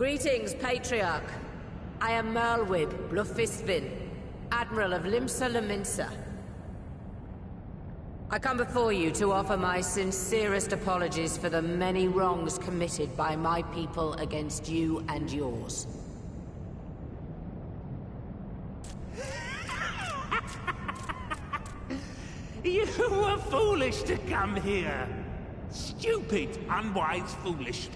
Greetings, Patriarch. I am Merlwib Blufisvin, Admiral of Limsa Laminsa. I come before you to offer my sincerest apologies for the many wrongs committed by my people against you and yours. You were foolish to come here. Stupid, unwise, foolish.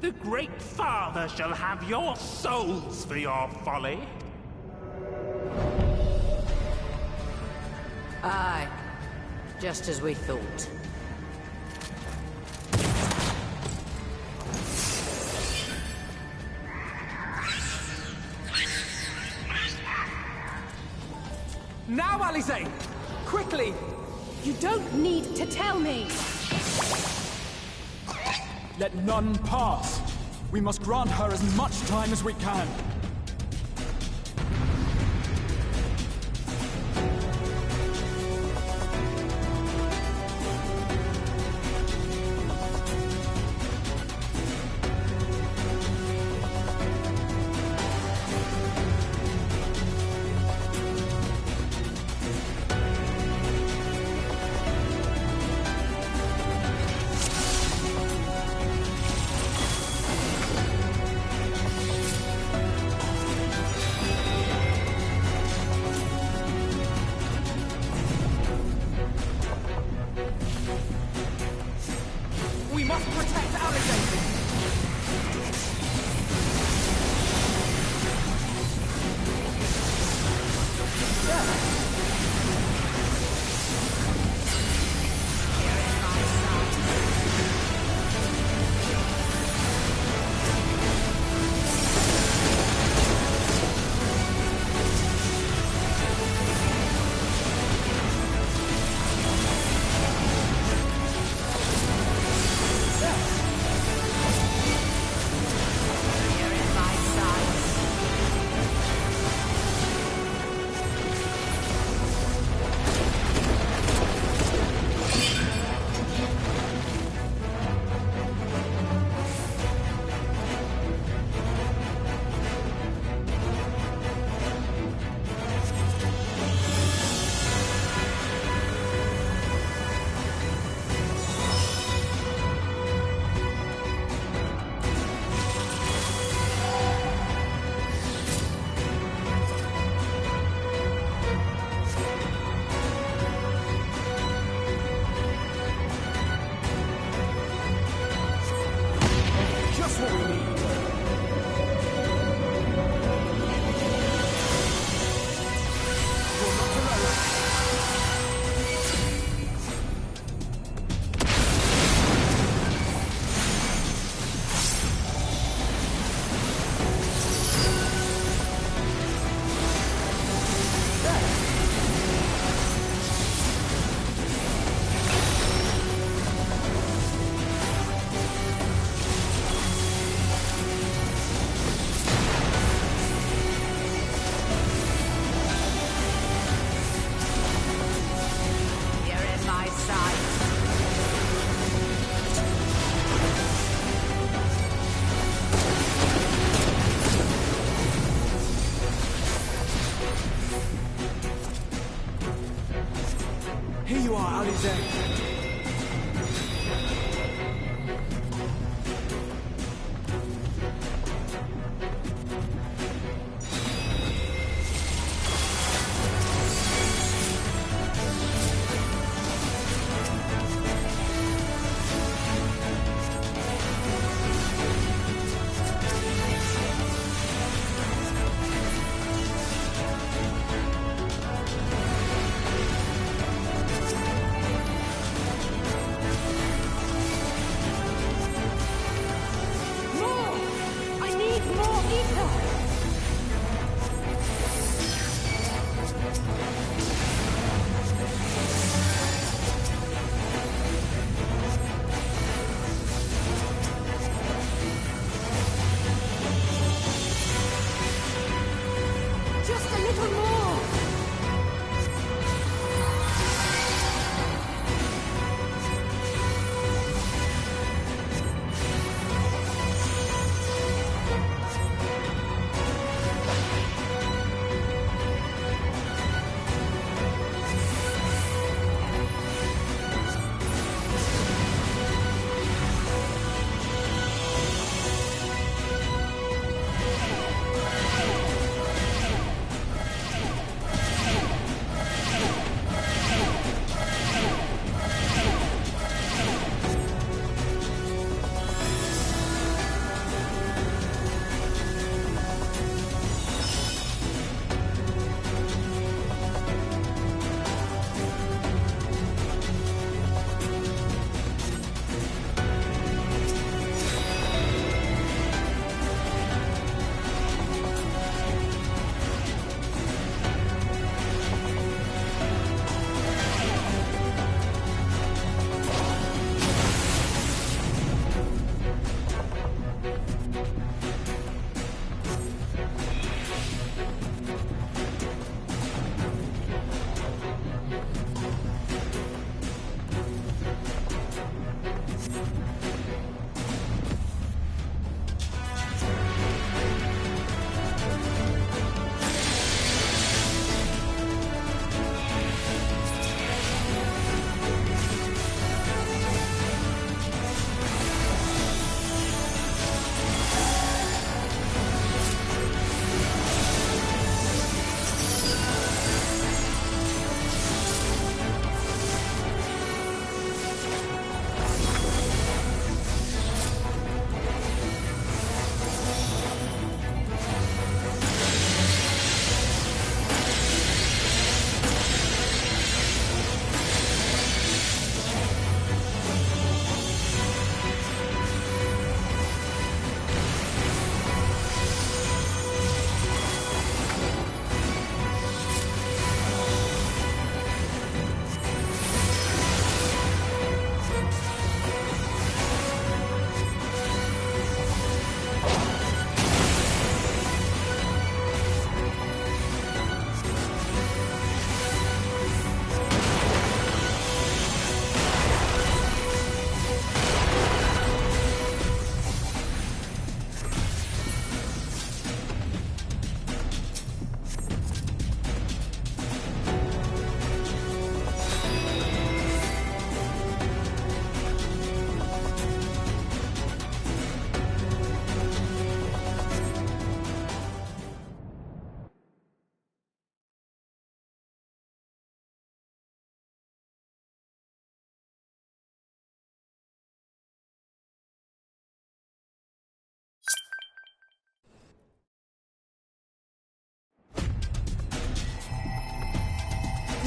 The Great Father shall have your souls for your folly. Aye, just as we thought. Now, Alize! Quickly! You don't need to tell me! Let none pass. We must grant her as much time as we can. Here you are, Alize.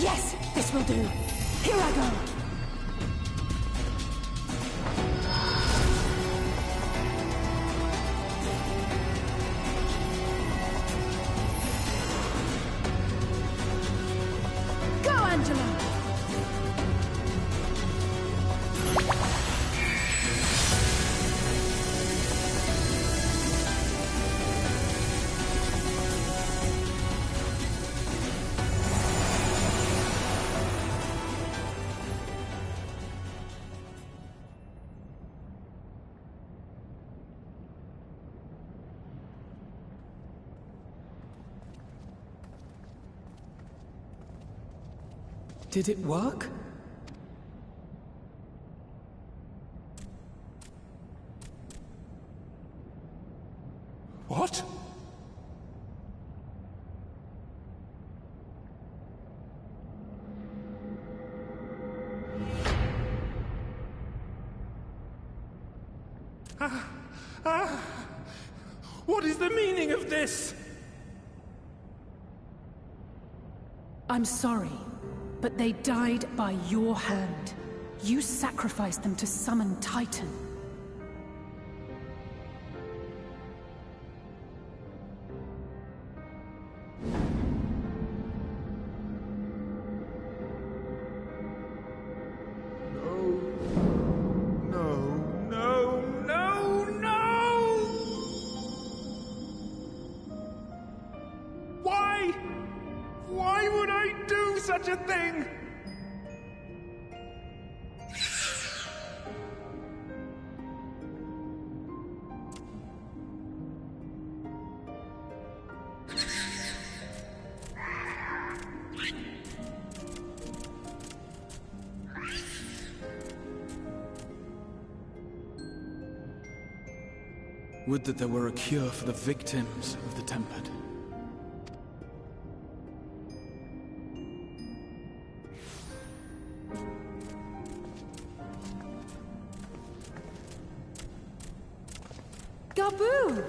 Yes, this will do. Here I go. Did it work? What? What is the meaning of this? I'm sorry, but they died by your hand. You sacrificed them to summon Titan. Why would I do such a thing? Would that there were a cure for the victims of the Tempered. Gaboo!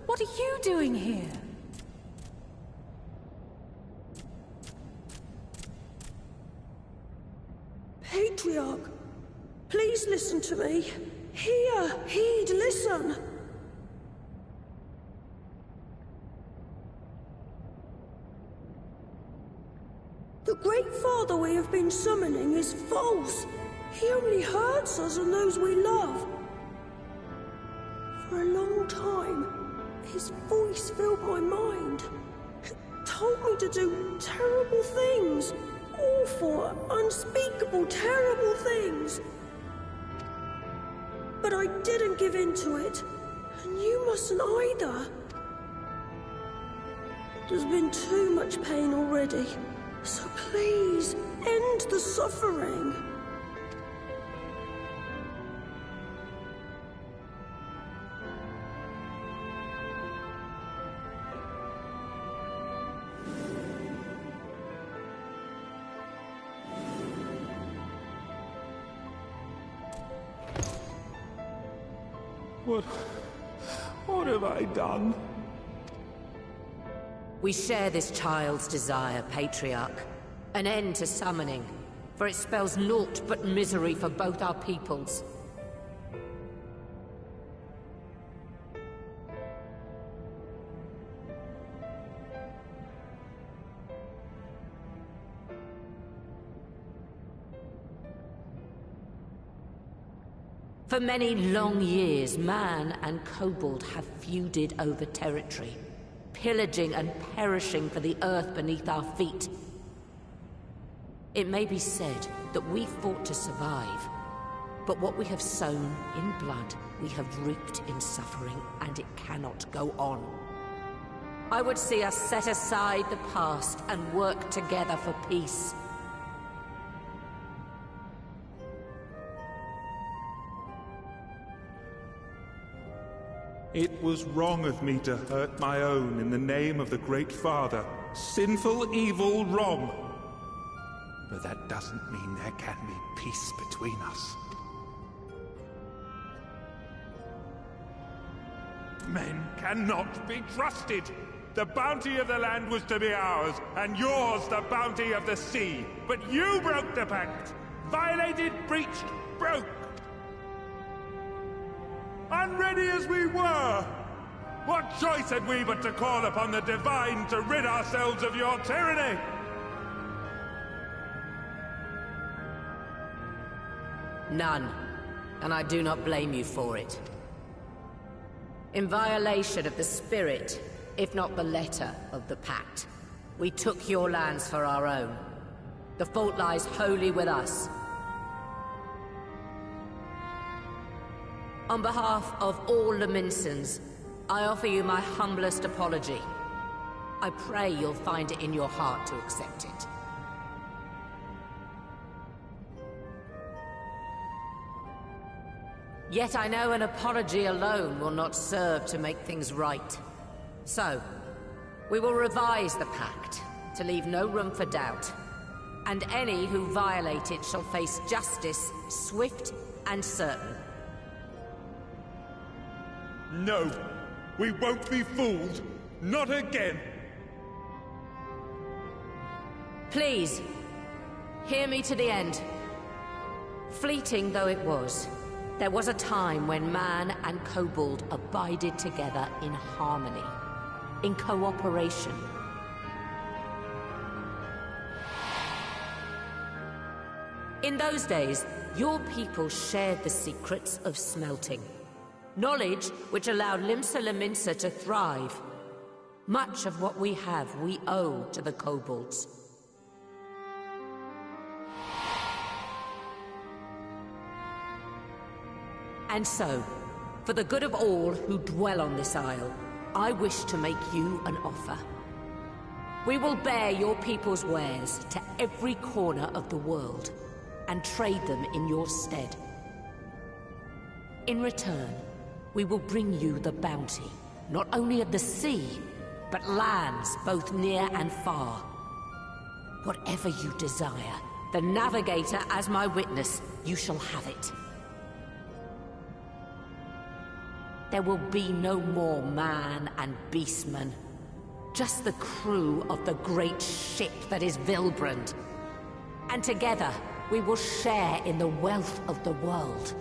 What are you doing here? Patriarch, please listen to me. Heed, listen. The Great Father we have been summoning is false. He only hurts us and those we love. For a long time, his voice filled my mind. It told me to do terrible things. Awful, unspeakable, terrible things. But I didn't give in to it, and you mustn't either. There's been too much pain already, so please, end the suffering. What have I done? We share this child's desire, Patriarch. An end to summoning, for it spells naught but misery for both our peoples. For many long years, man and kobold have feuded over territory, pillaging and perishing for the earth beneath our feet. It may be said that we fought to survive, but what we have sown in blood, we have reaped in suffering, and it cannot go on. I would see us set aside the past and work together for peace. It was wrong of me to hurt my own in the name of the Great Father. Sinful, evil, wrong. But that doesn't mean there can be peace between us. Men cannot be trusted. The bounty of the land was to be ours, and yours the bounty of the sea. But you broke the pact! Violated, breached, broke! Unready as we were! What choice had we but to call upon the Divine to rid ourselves of your tyranny? None, and I do not blame you for it. In violation of the spirit, if not the letter, of the pact, we took your lands for our own. The fault lies wholly with us. On behalf of all Laminsons, I offer you my humblest apology. I pray you'll find it in your heart to accept it. Yet I know an apology alone will not serve to make things right. So, we will revise the pact to leave no room for doubt. And any who violate it shall face justice, swift and certain. No, we won't be fooled. Not again. Please, hear me to the end. Fleeting though it was, there was a time when man and kobold abided together in harmony, in cooperation. In those days, your people shared the secrets of smelting. Knowledge which allowed Limsa Lominsa to thrive. Much of what we have, we owe to the kobolds. And so, for the good of all who dwell on this isle, I wish to make you an offer. We will bear your people's wares to every corner of the world, and trade them in your stead. In return, we will bring you the bounty, not only of the sea, but lands both near and far. Whatever you desire, the Navigator as my witness, you shall have it. There will be no more man and beastman, just the crew of the great ship that is Vilbrand. And together, we will share in the wealth of the world,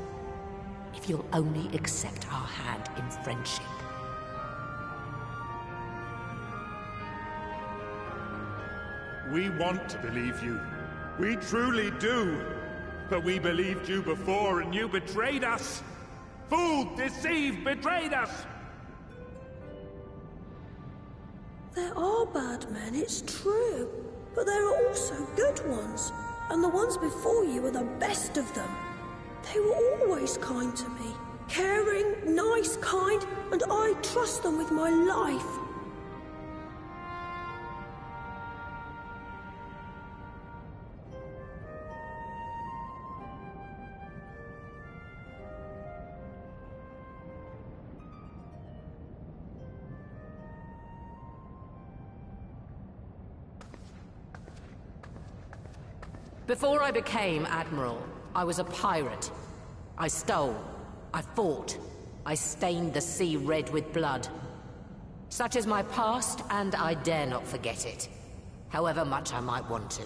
if you'll only accept our hand in friendship. We want to believe you. We truly do. But we believed you before and you betrayed us. Fooled, deceived, betrayed us. There are bad men, it's true. But there are also good ones. And the ones before you are the best of them. They were always kind to me. Caring, nice, kind, and I trust them with my life. Before I became Admiral, I was a pirate. I stole, I fought, I stained the sea red with blood. Such is my past, and I dare not forget it, however much I might want to.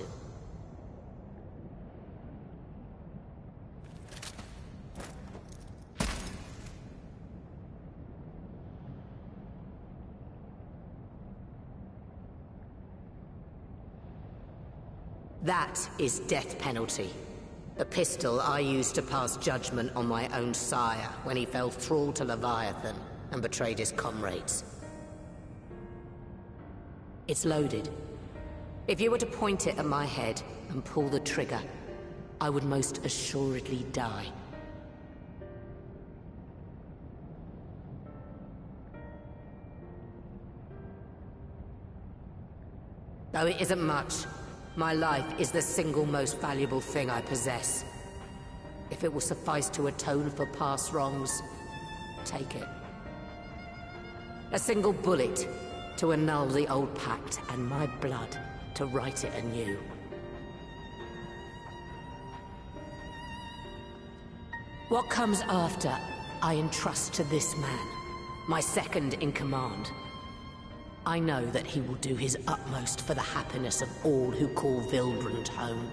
That is death penalty. The pistol I used to pass judgment on my own sire when he fell thrall to Leviathan and betrayed his comrades. It's loaded. If you were to point it at my head and pull the trigger, I would most assuredly die. Though it isn't much, my life is the single most valuable thing I possess. If it will suffice to atone for past wrongs, take it. A single bullet to annul the old pact, and my blood to write it anew. What comes after, I entrust to this man, my second in command. I know that he will do his utmost for the happiness of all who call Vilbrand home.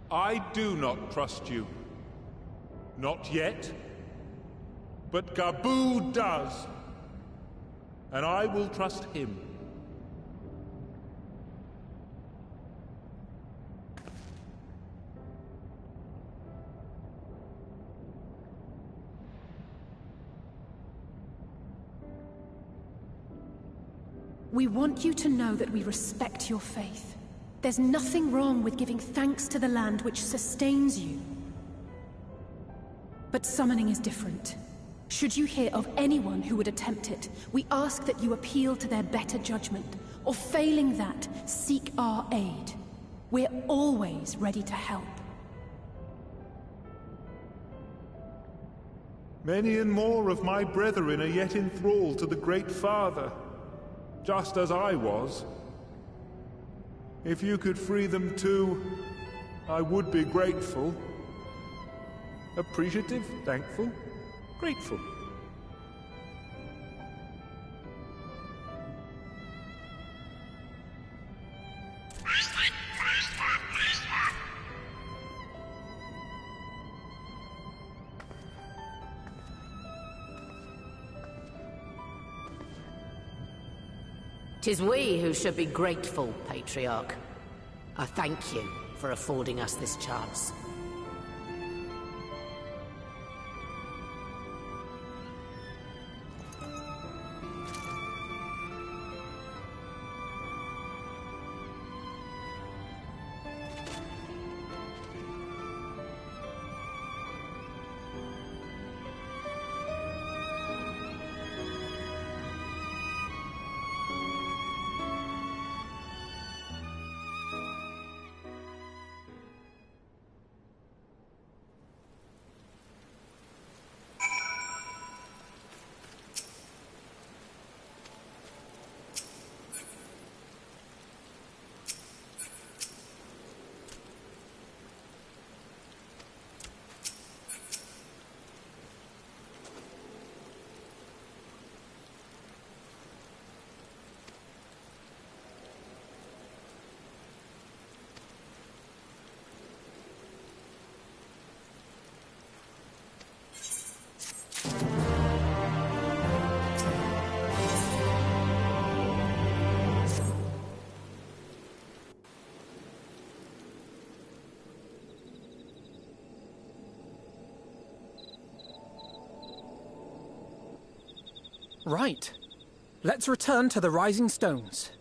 I do not trust you. Not yet. But Gaboo does. And I will trust him. We want you to know that we respect your faith. There's nothing wrong with giving thanks to the land which sustains you. But summoning is different. Should you hear of anyone who would attempt it, we ask that you appeal to their better judgment, or failing that, seek our aid. We're always ready to help. Many and more of my brethren are yet enthralled to the Great Father, just as I was. If you could free them too, I would be grateful. Appreciative, thankful, grateful. Tis we who should be grateful, Patriarch. I thank you for affording us this chance. Right. Let's return to the Rising Stones.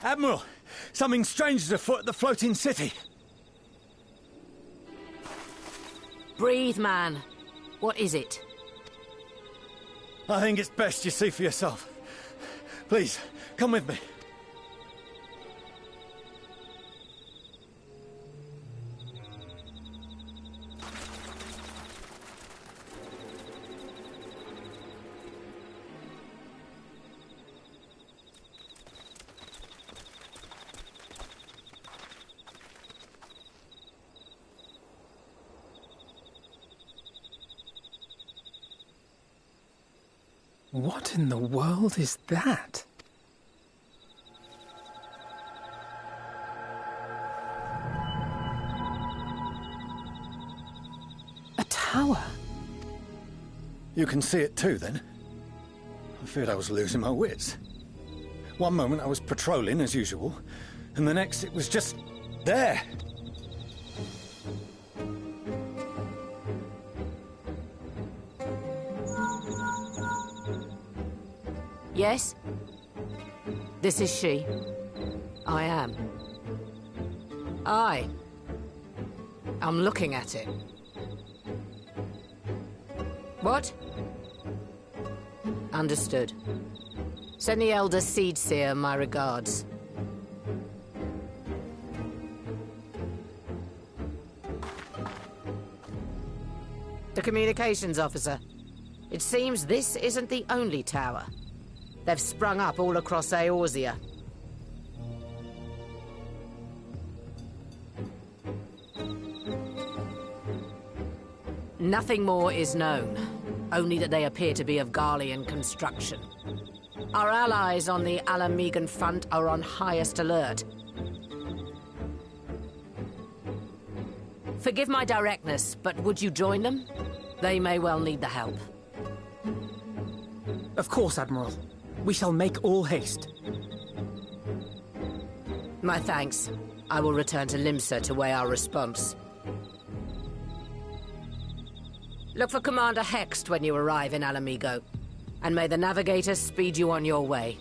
Admiral, something strange is afoot at the floating city. Breathe, man. What is it? I think it's best you see for yourself. Please, come with me. What in the world is that? A tower? You can see it too, then? I feared I was losing my wits. One moment I was patrolling as usual, and the next it was just there. Yes? This is she. I am. I'm looking at it. What? Understood. Send the Elder Seedseer my regards. The communications officer. It seems this isn't the only tower. They've sprung up all across Eorzea. Nothing more is known, only that they appear to be of Garlean construction. Our allies on the Alamegan front are on highest alert. Forgive my directness, but would you join them? They may well need the help. Of course, Admiral. We shall make all haste. My thanks. I will return to Limsa to weigh our response. Look for Commander Hext when you arrive in Alamigo, and may the Navigator speed you on your way.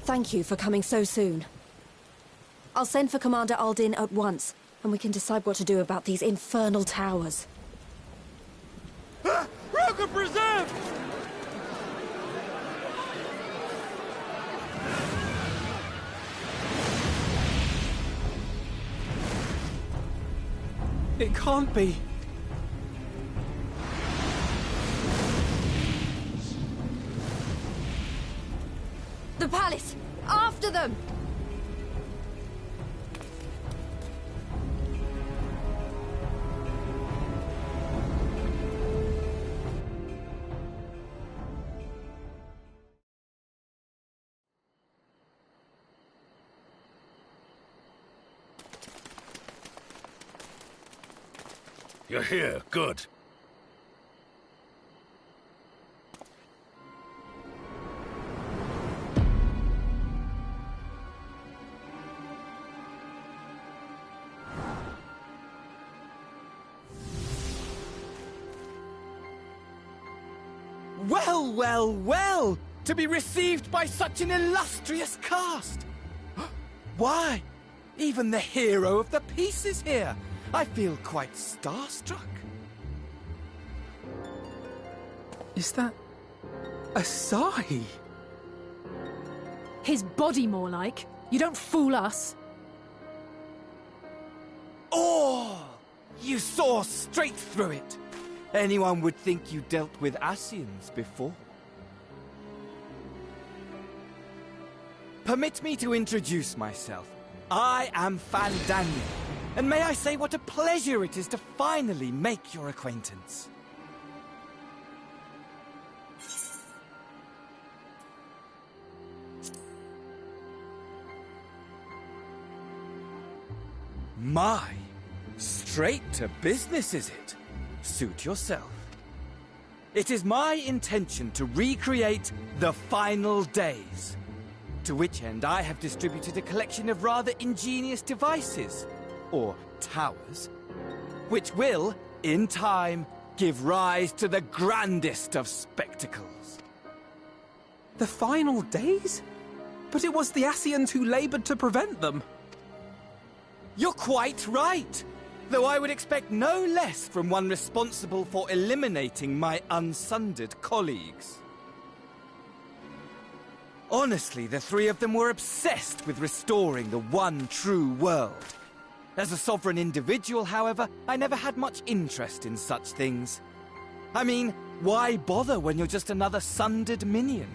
Thank you for coming so soon. I'll send for Commander Aldin at once, and we can decide what to do about these infernal towers. Roca Preserve! It can't be. The palace! After them! You're here. Good. Well, well, well! To be received by such an illustrious cast! Why, even the hero of the piece is here! I feel quite starstruck. Is that... Asahi? His body, more like. You don't fool us. Oh! You saw straight through it! Anyone would think you dealt with Ascians before. Permit me to introduce myself. I am Fandaniel, And may I say what a pleasure it is to finally make your acquaintance. My, straight to business is it? Suit yourself. It is my intention to recreate the final days. To which end I have distributed a collection of rather ingenious devices, or towers, which will, in time, give rise to the grandest of spectacles. The final days? But it was the Ascians who labored to prevent them. You're quite right, though I would expect no less from one responsible for eliminating my unsundered colleagues. Honestly, the three of them were obsessed with restoring the one true world. As a sovereign individual, however, I never had much interest in such things. I mean, why bother when you're just another sundered minion?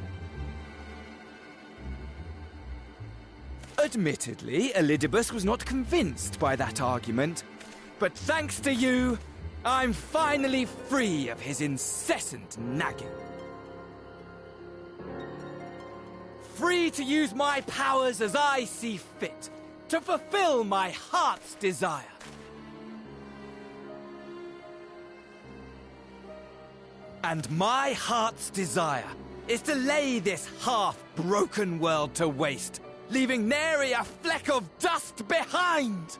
Admittedly, Elidibus was not convinced by that argument, but thanks to you, I'm finally free of his incessant nagging. Free to use my powers as I see fit, to fulfill my heart's desire. And my heart's desire is to lay this half-broken world to waste, leaving nary a fleck of dust behind!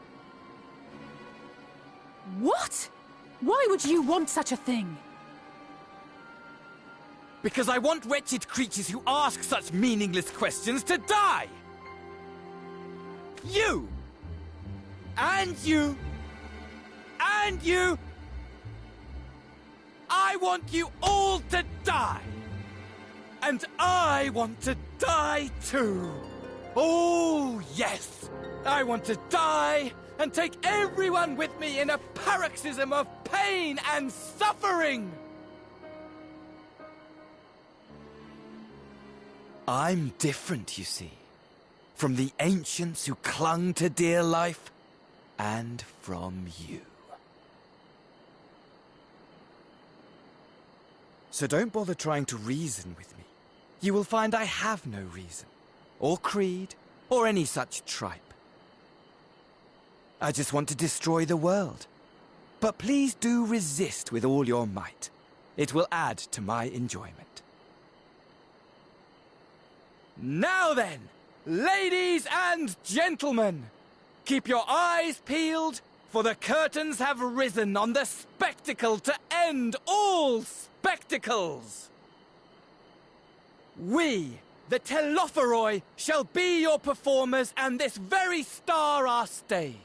What? Why would you want such a thing? Because I want wretched creatures who ask such meaningless questions to die! You! And you! And you! I want you all to die! And I want to die too! Oh, yes! I want to die and take everyone with me in a paroxysm of pain and suffering! I'm different, you see, from the ancients who clung to dear life, and from you. So don't bother trying to reason with me. You will find I have no reason, or creed, or any such tripe. I just want to destroy the world. But please do resist with all your might. It will add to my enjoyment. Now then, ladies and gentlemen, keep your eyes peeled, for the curtains have risen on the spectacle to end all spectacles. We, the Telophoroi, shall be your performers, and this very star our stage.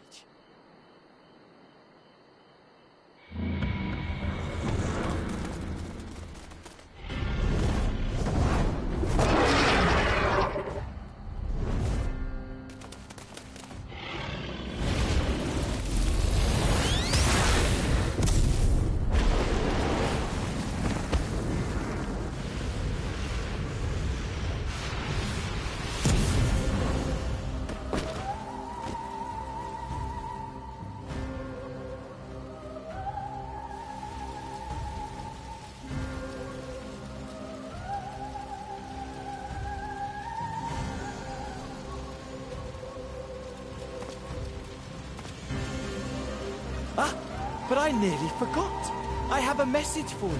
But I nearly forgot. I have a message for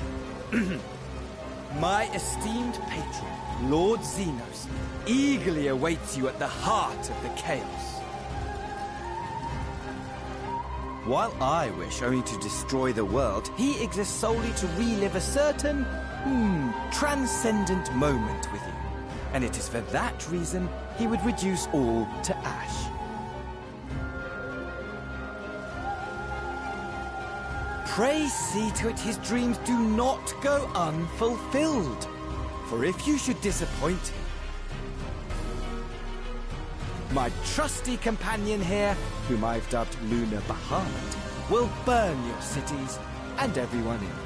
you. My esteemed patron, Lord Xenos, eagerly awaits you at the heart of the chaos. While I wish only to destroy the world, he exists solely to relive a certain, transcendent moment with you. And it is for that reason he would reduce all to ash. Pray see to it his dreams do not go unfulfilled. For if you should disappoint him, my trusty companion here, whom I've dubbed Lunar Bahamut, will burn your cities and everyone in them.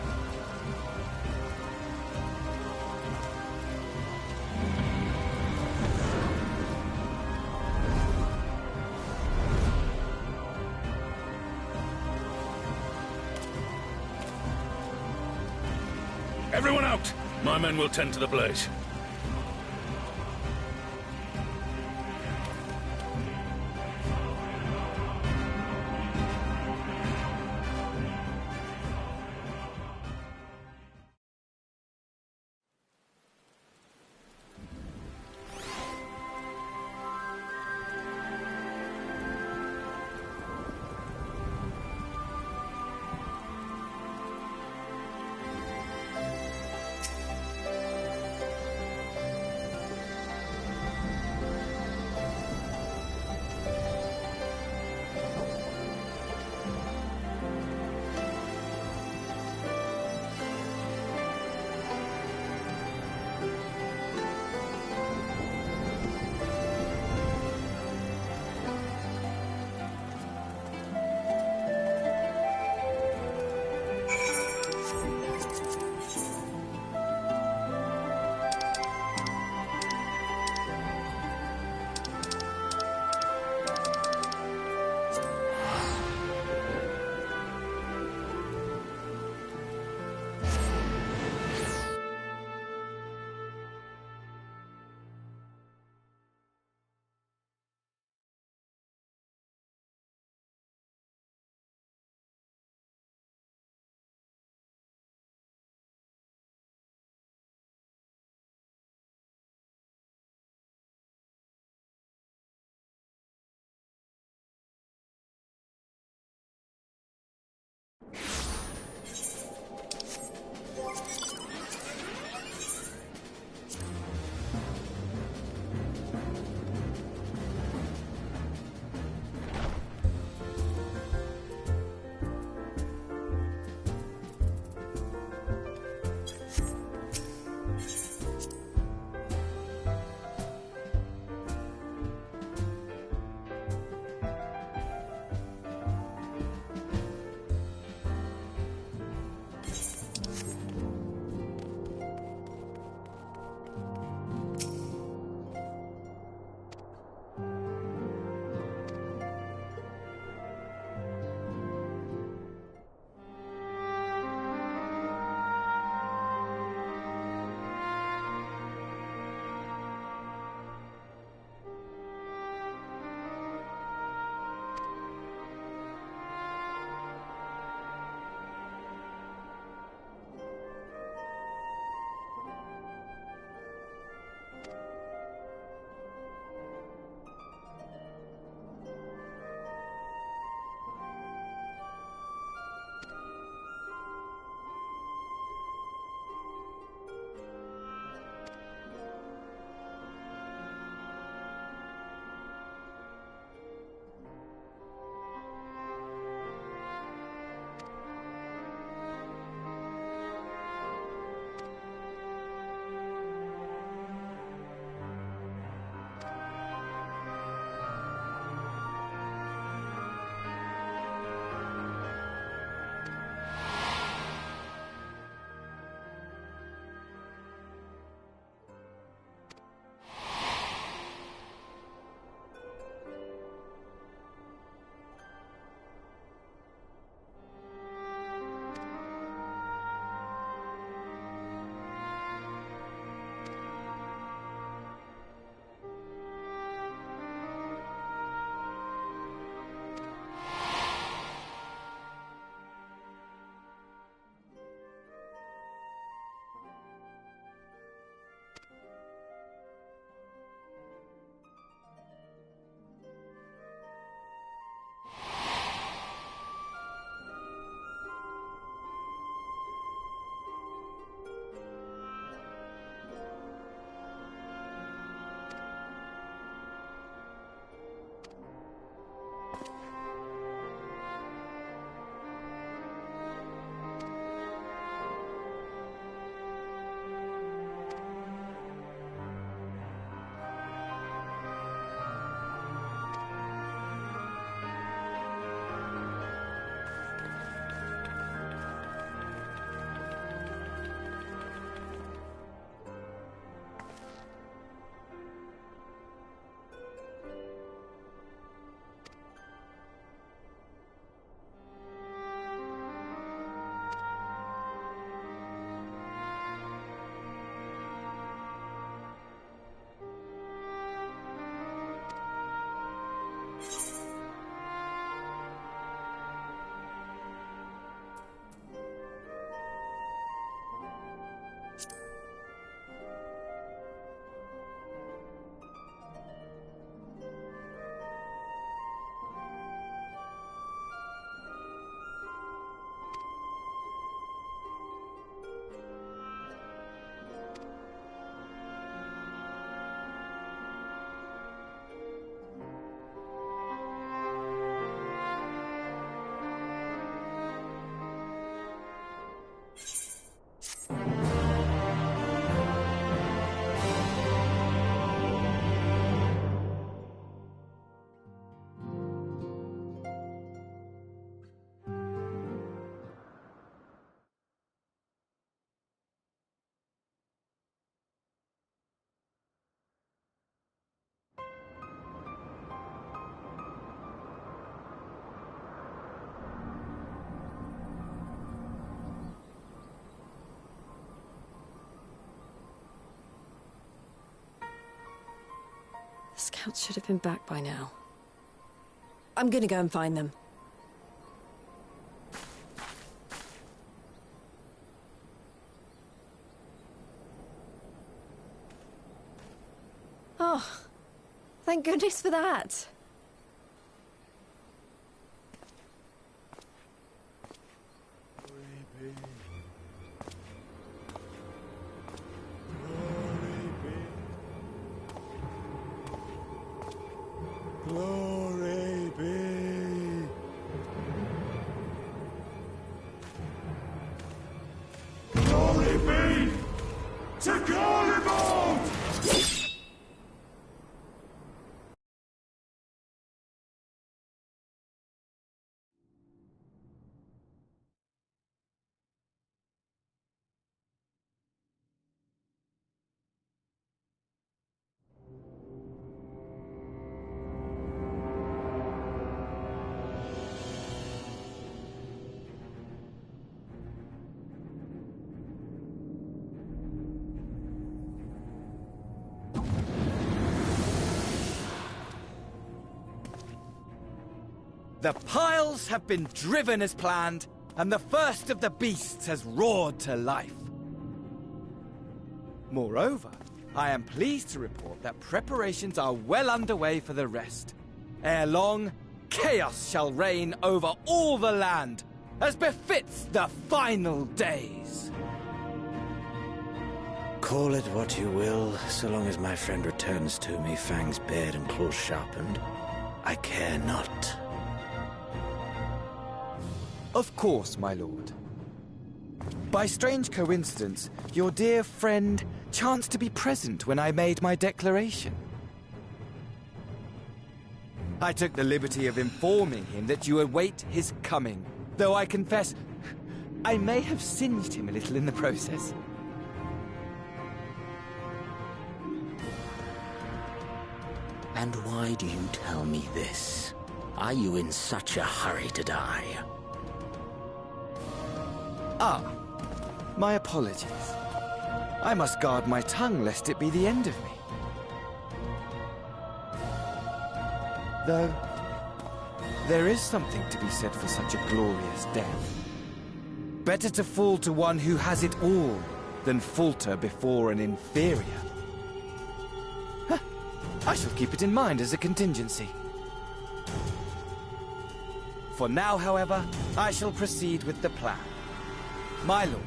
Everyone out! My men will tend to the blaze. Scouts should have been back by now. I'm gonna go and find them. Oh, thank goodness for that. Glory be. Glory be to Garibald! The piles have been driven as planned, and the first of the beasts has roared to life. Moreover, I am pleased to report that preparations are well underway for the rest. Ere long, chaos shall reign over all the land, as befits the final days. Call it what you will, so long as my friend returns to me, fangs bared and claws sharpened. I care not. Of course, my lord. By strange coincidence, your dear friend chanced to be present when I made my declaration. I took the liberty of informing him that you await his coming, though I confess I may have singed him a little in the process. And why do you tell me this? Are you in such a hurry to die? Ah, my apologies. I must guard my tongue lest it be the end of me. Though, there is something to be said for such a glorious death. Better to fall to one who has it all than falter before an inferior. Huh. I shall keep it in mind as a contingency. For now, however, I shall proceed with the plan. My lord.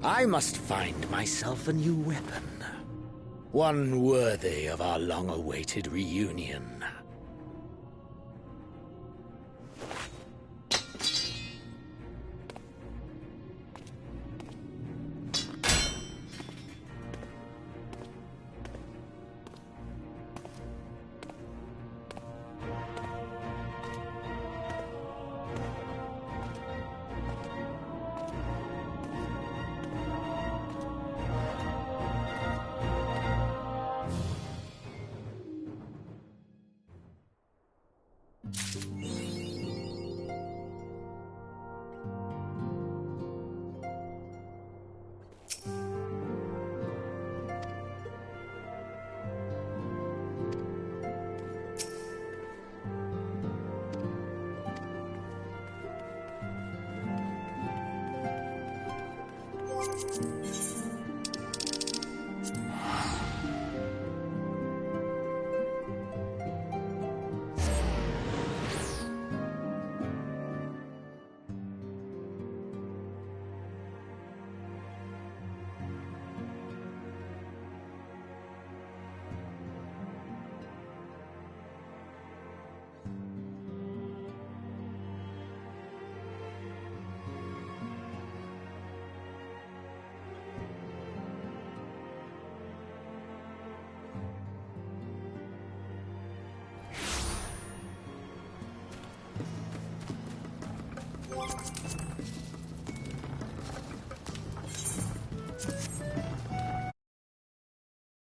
I must find myself a new weapon. One worthy of our long-awaited reunion.